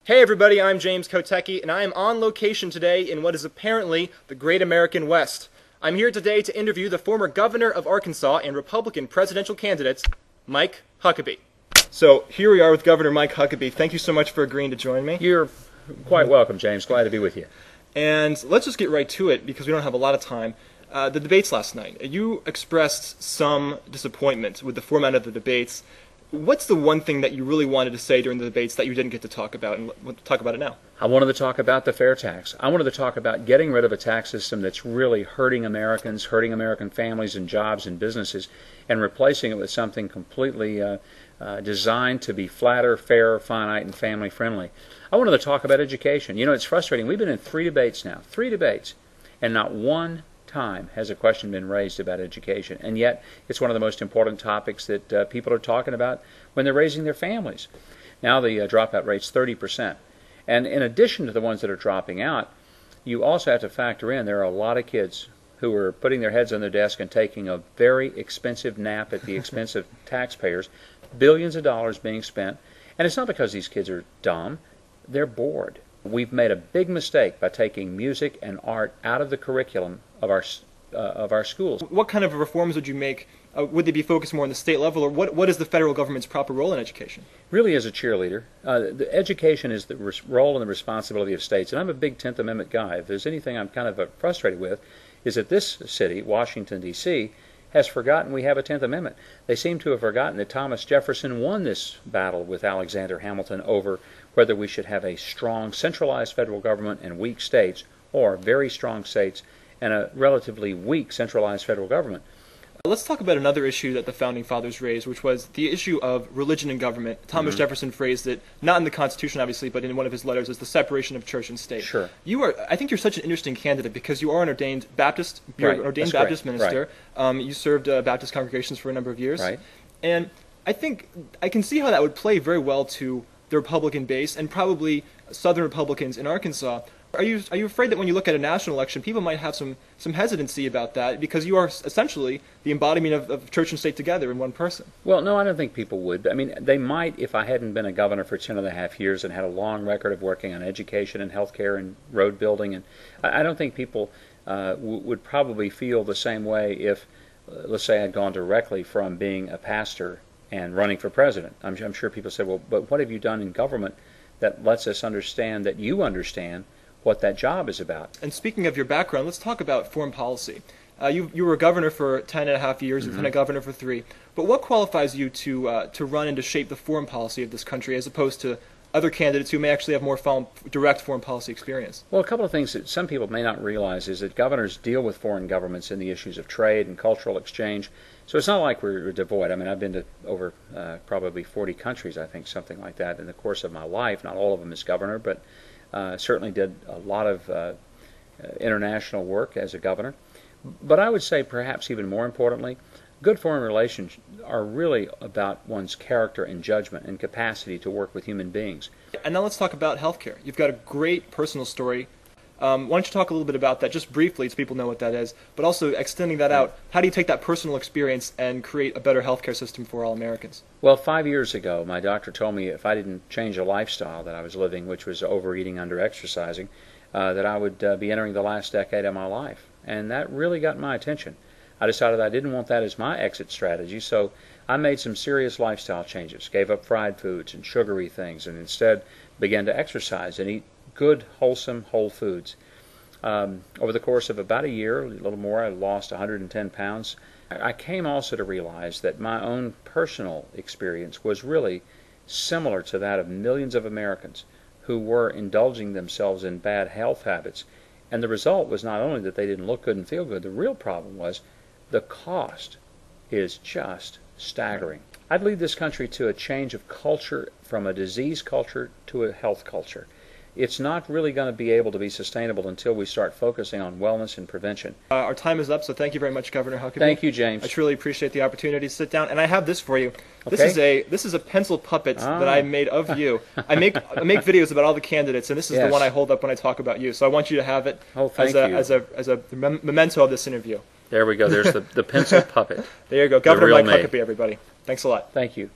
Hey everybody, I'm James Kotecki, and I am on location today in what is apparently the Great American West. I'm here today to interview the former governor of Arkansas and Republican presidential candidate, Mike Huckabee. So here we are with Governor Mike Huckabee. Thank you so much for agreeing to join me. You're quite welcome, James. Glad to be with you. And let's just get right to it because we don't have a lot of time. The debates last night, you expressed some disappointment with the format of the debates. What's the one thing that you really wanted to say during the debates that you didn't get to talk about, and we'll talk about it now? I wanted to talk about the fair tax. I wanted to talk about getting rid of a tax system that's really hurting Americans, hurting American families and jobs and businesses, and replacing it with something completely designed to be flatter, fairer, finite, and family-friendly. I wanted to talk about education. You know, it's frustrating. We've been in 3 debates now, 3 debates, and not one time has a question been raised about education, and yet it's one of the most important topics that people are talking about when they're raising their families. Now the dropout rate's 30%, and in addition to the ones that are dropping out, you also have to factor in there are a lot of kids who are putting their heads on their desk and taking a very expensive nap at the expense of taxpayers, billions of dollars being spent, and it's not because these kids are dumb, they're bored. We've made a big mistake by taking music and art out of the curriculum of our schools. What kind of reforms would you make? Would they be focused more on the state level, or what is the federal government's proper role in education? Really, as a cheerleader, the education is the role and the responsibility of states, and I'm a big 10th Amendment guy. If there's anything I'm kind of frustrated with, is that this city, Washington, D.C., has forgotten we have a 10th Amendment. They seem to have forgotten that Thomas Jefferson won this battle with Alexander Hamilton over whether we should have a strong centralized federal government and weak states, or very strong states and a relatively weak centralized federal government. Let's talk about another issue that the Founding Fathers raised, which was the issue of religion and government. Thomas Jefferson phrased it, not in the Constitution obviously, but in one of his letters, as the separation of church and state. Sure. I think you're such an interesting candidate because you are an ordained Baptist, right. An ordained That's Baptist great. minister. Right. You served Baptist congregations for a number of years. Right. And I think I can see how that would play very well to the Republican base and probably Southern Republicans in Arkansas. Are you afraid that when you look at a national election, people might have some hesitancy about that because you are essentially the embodiment of church and state together in one person? Well, no, I don't think people would. I mean, they might if I hadn't been a governor for 10.5 years and had a long record of working on education and healthcare and road building. And I don't think people would probably feel the same way if, let's say, I'd gone directly from being a pastor and running for president. I'm sure people say, well, but what have you done in government that lets us understand that you understand what that job is about? And speaking of your background, let's talk about foreign policy. You were a governor for 10.5 years, you've been a governor for 3. But what qualifies you to run and to shape the foreign policy of this country as opposed to other candidates who may actually have more direct foreign policy experience? Well, a couple of things that some people may not realize is that governors deal with foreign governments in the issues of trade and cultural exchange. So it's not like we're devoid. I mean, I've been to over probably 40 countries, I think, something like that in the course of my life. Not all of them as governor, but certainly did a lot of international work as a governor. But I would say perhaps even more importantly, good foreign relations are really about one's character and judgment and capacity to work with human beings. And now let's talk about healthcare. You've got a great personal story. Why don't you talk a little bit about that, just briefly, so people know what that is, but also extending that out, how do you take that personal experience and create a better healthcare system for all Americans? Well, 5 years ago, my doctor told me if I didn't change the lifestyle that I was living, which was overeating, under-exercising, that I would be entering the last decade of my life. And that really got my attention. I decided I didn't want that as my exit strategy, so I made some serious lifestyle changes, gave up fried foods and sugary things, and instead began to exercise and eat good, wholesome, whole foods. Over the course of about a year, a little more, I lost 110 pounds. I came also to realize that my own personal experience was really similar to that of millions of Americans who were indulging themselves in bad health habits. And the result was not only that they didn't look good and feel good, the real problem was the cost is just staggering. I'd lead this country to a change of culture from a disease culture to a health culture. It's not really going to be able to be sustainable until we start focusing on wellness and prevention. Our time is up, so thank you very much, Governor Huckabee. Thank you, James. I truly appreciate the opportunity to sit down, and I have this for you. Okay. This is a pencil puppet that I made of you. I make videos about all the candidates, and this is the one I hold up when I talk about you. So I want you to have it as a memento of this interview. There we go. There's the pencil puppet. There you go, Governor Mike Huckabee, everybody. Thanks a lot. Thank you.